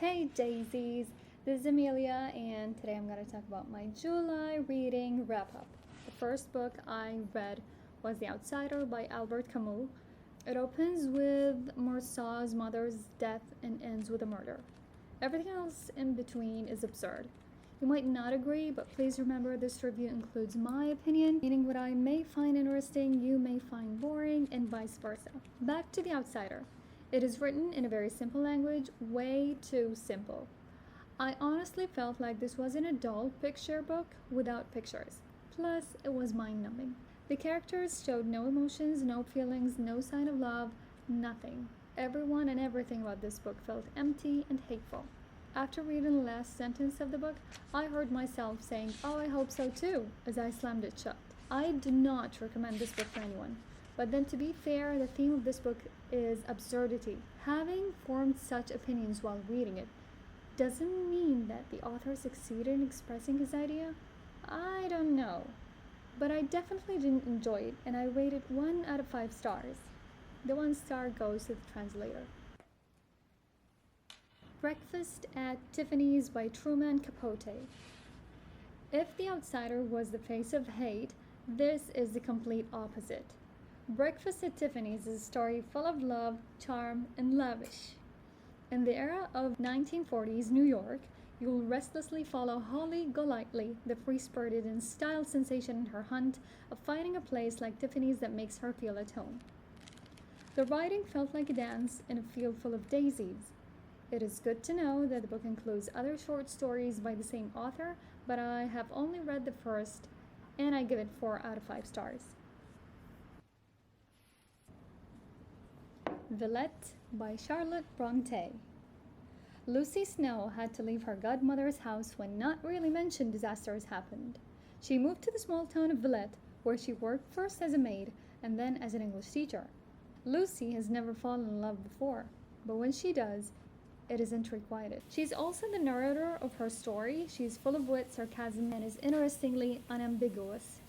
Hey daisies, this is Amelia, and today I'm going to talk about my July reading wrap up. The first book I read was The Outsider by Albert Camus. It opens with Marceau's mother's death and ends with a murder. Everything else in between is absurd. You might not agree, but please remember this review includes my opinion, meaning what I may find interesting, you may find boring, and vice versa. Back to The Outsider. It is written in a very simple language, way too simple. I honestly felt like this was an adult picture book without pictures. Plus, it was mind-numbing. The characters showed no emotions, no feelings, no sign of love, nothing. Everyone and everything about this book felt empty and hateful. After reading the last sentence of the book, I heard myself saying, "Oh, I hope so too," as I slammed it shut. I do not recommend this book for anyone. But then to be fair, the theme of this book is absurdity. Having formed such opinions while reading it doesn't mean that the author succeeded in expressing his idea. I don't know. But I definitely didn't enjoy it, and I rated 1 out of 5 stars. The 1 star goes to the translator. Breakfast at Tiffany's by Truman Capote. If The Outsider was the face of hate, this is the complete opposite. Breakfast at Tiffany's is a story full of love, charm, and lavish. In the era of 1940s New York, you'll restlessly follow Holly Golightly, the free-spirited and style sensation in her hunt of finding a place like Tiffany's that makes her feel at home. The writing felt like a dance in a field full of daisies. It is good to know that the book includes other short stories by the same author, but I have only read the first, and I give it 4 out of 5 stars. Villette by Charlotte Bronte. Lucy Snow had to leave her godmother's house when not really mentioned disasters happened. She moved to the small town of Villette, where she worked first as a maid and then as an English teacher. Lucy has never fallen in love before, but when she does, it isn't requited. She's also the narrator of her story. She's full of wit, sarcasm, and is interestingly unambiguous.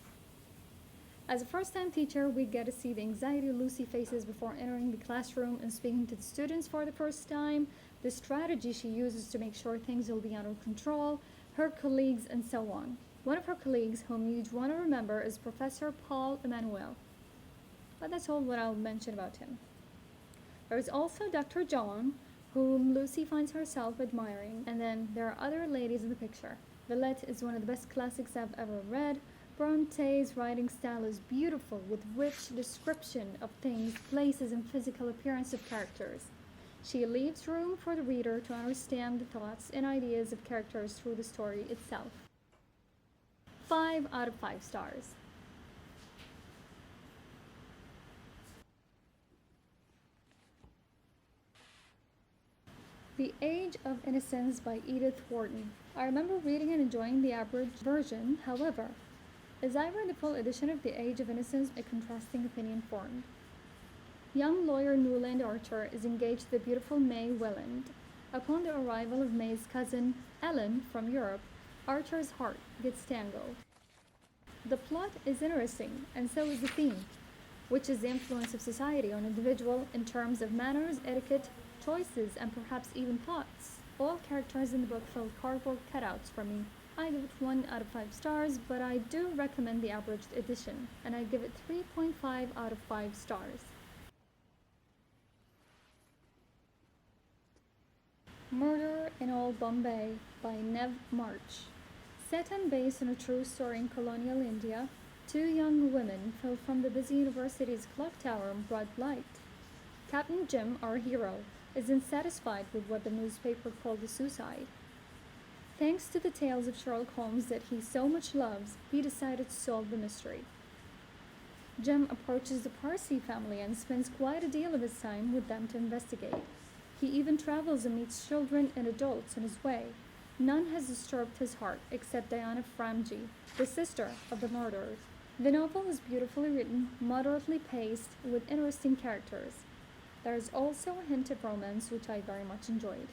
As a first-time teacher, we get to see the anxiety Lucy faces before entering the classroom and speaking to the students for the first time, the strategy she uses to make sure things will be under control, her colleagues, and so on. One of her colleagues, whom you'd want to remember, is Professor Paul Emanuel. But that's all what I'll mention about him. There is also Dr. John, whom Lucy finds herself admiring, and then there are other ladies in the picture. Villette is one of the best classics I've ever read. Bronte's writing style is beautiful, with rich description of things, places, and physical appearance of characters. She leaves room for the reader to understand the thoughts and ideas of characters through the story itself. 5 out of 5 stars. The Age of Innocence by Edith Wharton. I remember reading and enjoying the abridged version, however, as I read the full edition of The Age of Innocence, a contrasting opinion formed. Young lawyer Newland Archer is engaged to the beautiful May Welland. Upon the arrival of May's cousin, Ellen, from Europe, Archer's heart gets tangled. The plot is interesting, and so is the theme, which is the influence of society on individual in terms of manners, etiquette, choices, and perhaps even thoughts. All characters in the book felt cardboard cutouts for me. I give it 1 out of 5 stars, but I do recommend the abridged edition, and I give it 3.5 out of 5 stars. Murder in Old Bombay by Nev March. Set and based on a true story in colonial India, 2 young women fell from the busy university's clock tower in broad light. Captain Jim, our hero, isn't satisfied with what the newspaper called a suicide. Thanks to the tales of Sherlock Holmes that he so much loves, he decided to solve the mystery. Jim approaches the Parsi family and spends quite a deal of his time with them to investigate. He even travels and meets children and adults on his way. None has disturbed his heart except Diana Framji, the sister of the murderers. The novel is beautifully written, moderately paced, with interesting characters. There is also a hint of romance, which I very much enjoyed.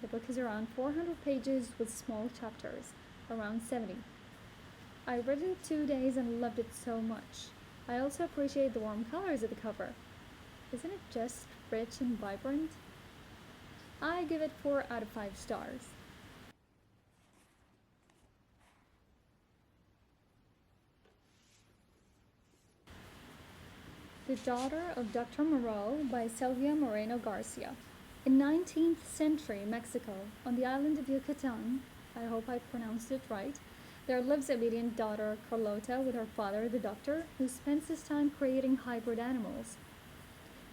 The book is around 400 pages with small chapters, around 70. I read it in 2 days and loved it so much. I also appreciate the warm colors of the cover. Isn't it just rich and vibrant? I I give it 4 out of 5 stars. The Daughter of Dr. Moreau by Sylvia Moreno Garcia. In 19th century Mexico, on the island of Yucatan, I hope I pronounced it right, there lives obedient daughter Carlota with her father, the doctor, who spends his time creating hybrid animals.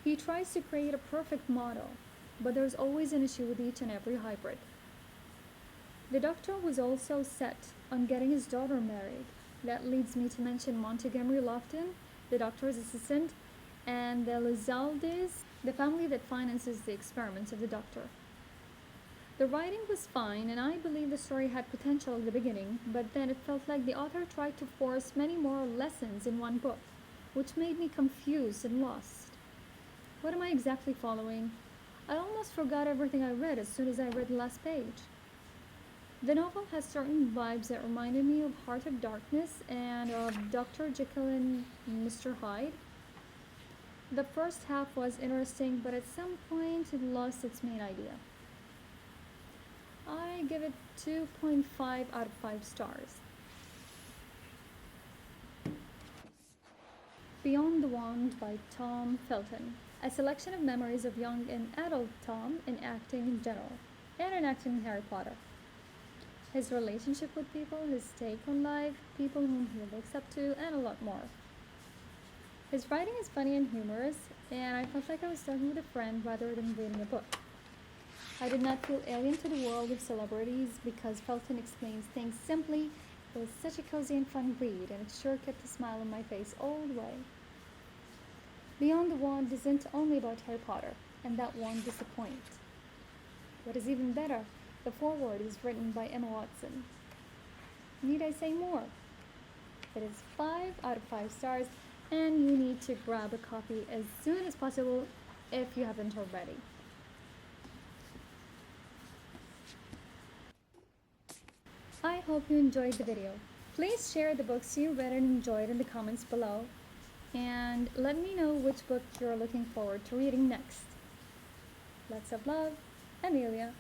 He tries to create a perfect model, but there's always an issue with each and every hybrid. The doctor was also set on getting his daughter married. That leads me to mention Montgomery Lofton, the doctor's assistant, and the Lizaldes, the family that finances the experiments of the doctor. The writing was fine, and I believe the story had potential at the beginning, but then it felt like the author tried to force many moral lessons in one book, which made me confused and lost. What am I exactly following? I almost forgot everything I read as soon as I read the last page. The novel has certain vibes that reminded me of Heart of Darkness and of Dr. Jekyll and Mr. Hyde. The first half was interesting, but at some point it lost its main idea. I give it 2.5 out of 5 stars. Beyond the Wand by Tom Felton. A selection of memories of young and adult Tom in acting in general, and in acting in Harry Potter. His relationship with people, his take on life, people whom he looks up to, and a lot more. His writing is funny and humorous, and I felt like I was talking with a friend rather than reading a book. I did not feel alien to the world of celebrities because Felton explains things simply. It was such a cozy and fun read, and it sure kept a smile on my face all the way. Beyond the Wand isn't only about Harry Potter, and that won't disappoint. What is even better, the foreword is written by Emma Watson. Need I say more? It is 5 out of 5 stars, and you need to grab a copy as soon as possible if you haven't already. I hope you enjoyed the video. Please share the books you read and enjoyed in the comments below, and let me know which book you're looking forward to reading next. Lots of love, Amelia.